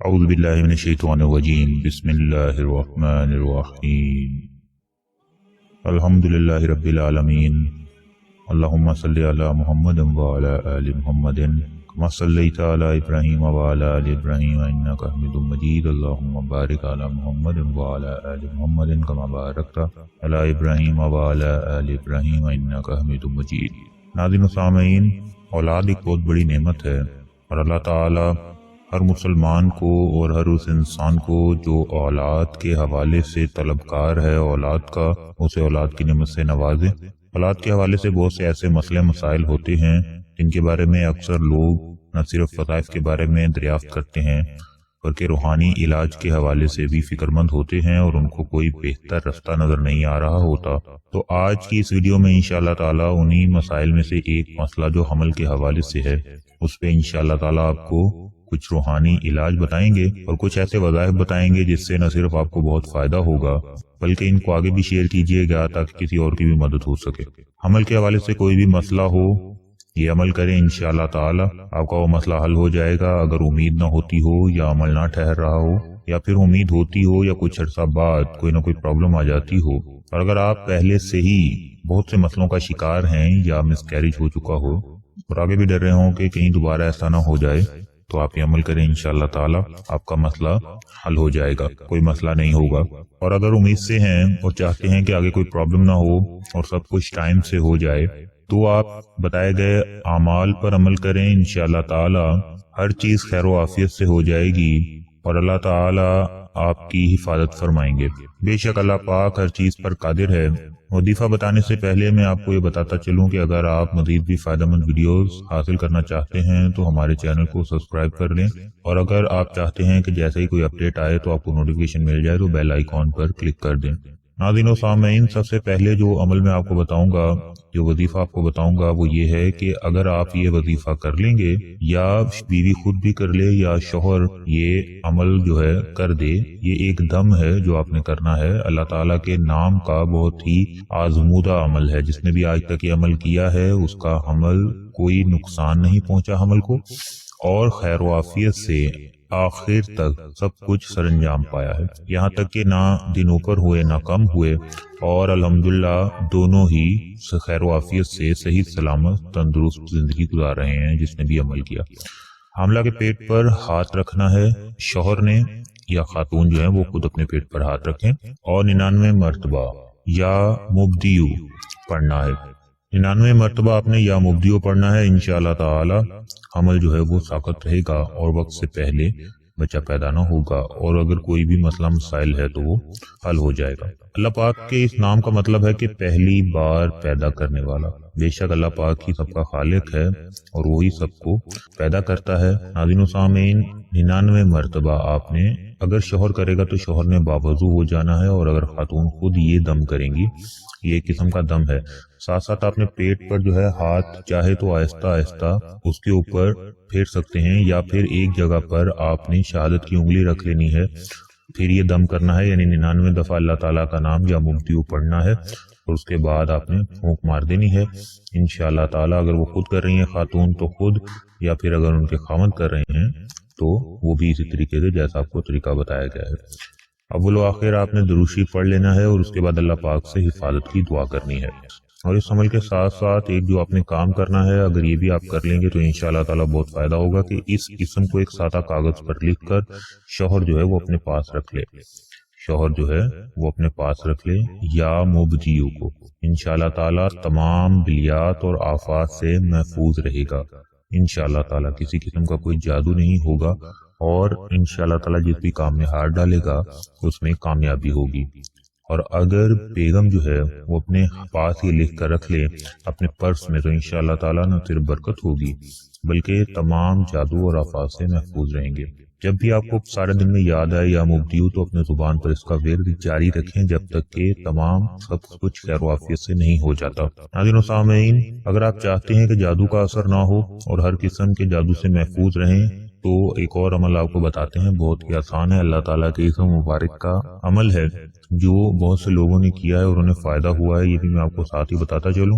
أعوذ بالله من الشيطان الرجيم بسم الله الرحمن الرحيم الحمد لله رب العالمين اللهم صل على محمد وعلى آل محمد كما صليت على إبراهيم وعلى آل إبراهيم إنك حميد مجيد اللهم بارك على محمد وعلى آل محمد كما باركت على إبراهيم وعلى آل إبراهيم إنك حميد مجيد۔ ناظرین و سامعین، اولاد ایک بہت بڑی نعمت ہے اور اللہ تعالی ہر مسلمان کو اور ہر اس انسان کو جو اولاد کے حوالے سے طلبکار ہے اولاد کا، اسے اولاد کی نعمت سے نوازے۔ اولاد کے حوالے سے بہت سے ایسے مسئلے مسائل ہوتے ہیں جن کے بارے میں اکثر لوگ نہ صرف وظائف کے بارے میں دریافت کرتے ہیں بلکہ روحانی علاج کے حوالے سے بھی فکر مند ہوتے ہیں اور ان کو کوئی بہتر رستہ نظر نہیں آ رہا ہوتا۔ تو آج کی اس ویڈیو میں انشاءاللہ تعالیٰ انہی مسائل میں سے ایک مسئلہ جو حمل کے حوالے سے ہے اس پہ انشاءاللہ تعالیٰ آپ کو کچھ روحانی علاج بتائیں گے اور کچھ ایسے وظائف بتائیں گے جس سے نہ صرف آپ کو بہت فائدہ ہوگا بلکہ ان کو آگے بھی شیئر کیجئے گا تاکہ کسی اور کی بھی مدد ہو سکے۔ حمل کے حوالے سے کوئی بھی مسئلہ ہو یہ عمل کریں، انشاءاللہ تعالی آپ کا وہ مسئلہ حل ہو جائے گا۔ اگر امید نہ ہوتی ہو یا عمل نہ ٹھہر رہا ہو یا پھر امید ہوتی ہو یا کچھ عرصہ بعد کوئی نہ کوئی پرابلم آ جاتی ہو، اور اگر آپ پہلے سے ہی بہت سے مسئلوں کا شکار ہیں یا مس کیریج ہو چکا ہو اور آگے بھی ڈر رہے ہوں کہ کہیں دوبارہ ایسا نہ ہو جائے، تو آپ یہ عمل کریں، انشاءاللہ تعالی آپ کا مسئلہ حل ہو جائے گا، کوئی مسئلہ نہیں ہوگا۔ اور اگر امید سے ہیں اور چاہتے ہیں کہ آگے کوئی پرابلم نہ ہو اور سب کچھ ٹائم سے ہو جائے تو آپ بتائے گئے اعمال پر عمل کریں، انشاءاللہ تعالی ہر چیز خیر و عافیت سے ہو جائے گی اور اللہ تعالی آپ کی حفاظت فرمائیں گے۔ بے شک اللہ پاک ہر چیز پر قادر ہے۔ وظیفہ بتانے سے پہلے میں آپ کو یہ بتاتا چلوں کہ اگر آپ مزید بھی فائدہ مند ویڈیوز حاصل کرنا چاہتے ہیں تو ہمارے چینل کو سبسکرائب کر لیں، اور اگر آپ چاہتے ہیں کہ جیسے ہی کوئی اپڈیٹ آئے تو آپ کو نوٹیفیکیشن مل جائے تو بیل آئیکن پر کلک کر دیں۔ ناظرین و سامعین، سب سے پہلے جو عمل میں آپ کو بتاؤں گا، جو وظیفہ آپ کو بتاؤں گا وہ یہ ہے کہ اگر آپ یہ وظیفہ کر لیں گے یا بیوی خود بھی کر لے یا شوہر یہ عمل جو ہے کر دے، یہ ایک دم ہے جو آپ نے کرنا ہے۔ اللہ تعالیٰ کے نام کا بہت ہی آزمودہ عمل ہے، جس نے بھی آج تک یہ عمل کیا ہے اس کا عمل کوئی نقصان نہیں پہنچا عمل کو، اور خیر و عافیت سے آخر تک سب کچھ سر انجام پایا ہے، یہاں تک کہ نہ دن اوپر ہوئے نہ کم ہوئے، اور الحمدللہ دونوں ہی خیر و عافیت سے صحیح سلامت تندرست زندگی گزار رہے ہیں جس نے بھی عمل کیا۔ حاملہ کے پیٹ پر ہاتھ رکھنا ہے شوہر نے یا خاتون جو ہے وہ خود اپنے پیٹ پر ہاتھ رکھیں، اور 99 مرتبہ یا مبدیو پڑھنا ہے۔ 99 مرتبہ آپ نے یا مبدیو پڑھنا ہے، انشاءاللہ تعالی حمل جو ہے وہ ساقط رہے گا اور وقت سے پہلے بچہ پیدا نہ ہوگا، اور اگر کوئی بھی مسئلہ مسائل ہے تو وہ حل ہو جائے گا۔ اللہ پاک کے اس نام کا مطلب ہے کہ پہلی بار پیدا کرنے والا۔ بے شک اللہ پاک ہی سب کا خالق ہے اور وہی سب کو پیدا کرتا ہے۔ ناظرین و سامعین، 99 مرتبہ آپ نے اگر شوہر کرے گا تو شوہر نے باوضو ہو جانا ہے، اور اگر خاتون خود یہ دم کریں گی، یہ ایک قسم کا دم ہے، ساتھ ساتھ آپ نے پیٹ پر جو ہے ہاتھ چاہے تو آہستہ آہستہ اس کے اوپر پھیر سکتے ہیں، یا پھر ایک جگہ پر آپ نے شہادت کی انگلی رکھ لینی ہے، پھر یہ دم کرنا ہے، یعنی 99 دفعہ اللہ تعالیٰ کا نام یا مبدیو پڑھنا ہے، اور اس کے بعد آپ نے پھونک مار دینی ہے انشاءاللہ تعالیٰ۔ اگر وہ خود کر رہی ہیں خاتون تو خود، یا پھر اگر ان کے خاوند کر رہے ہیں تو وہ بھی اسی طریقے سے جیسا آپ کو طریقہ بتایا گیا ہے۔ اول و آخر آپ نے درود شریف پڑھ لینا ہے اور اس کے بعد اللہ پاک سے حفاظت کی دعا کرنی ہے۔ اور اس عمل کے ساتھ ساتھ ایک جو آپ نے کام کرنا ہے، اگر یہ بھی آپ کر لیں گے تو انشاءاللہ تعالیٰ بہت فائدہ ہوگا، کہ اس اسم کو ایک سادہ کاغذ پر لکھ کر شوہر جو ہے وہ اپنے پاس رکھ لے، شوہر جو ہے وہ اپنے پاس رکھ لے یا مبدیو کو، انشاءاللہ تعالیٰ تمام بلیات اور آفات سے محفوظ رہے گا انشاءاللہ تعالیٰ، کسی قسم کا کوئی جادو نہیں ہوگا، اور انشاءاللہ تعالیٰ جس بھی کام میں ہاتھ ڈالے گا اس میں کامیابی ہوگی۔ اور اگر بیگم جو ہے وہ اپنے پاس یہ لکھ کر رکھ لے اپنے پرس میں تو انشاءاللہ تعالیٰ نہ صرف برکت ہوگی بلکہ تمام جادو اور آفات سے محفوظ رہیں گے۔ جب بھی آپ کو سارے دن میں یاد آئے یا مبدیو تو اپنے زبان پر اس کا ورد جاری رکھیں جب تک کہ تمام سب کچھ خیر و عافیت سے نہیں ہو جاتا۔ ناظرین و سامعین، اگر آپ چاہتے ہیں کہ جادو کا اثر نہ ہو اور ہر قسم کے جادو سے محفوظ رہیں تو ایک اور عمل آپ کو بتاتے ہیں، بہت ہی آسان ہے، اللہ تعالیٰ کے اسم مبارک کا عمل ہے جو بہت سے لوگوں نے کیا ہے اور انہیں فائدہ ہوا ہے، یہ بھی میں آپ کو ساتھ ہی بتاتا چلوں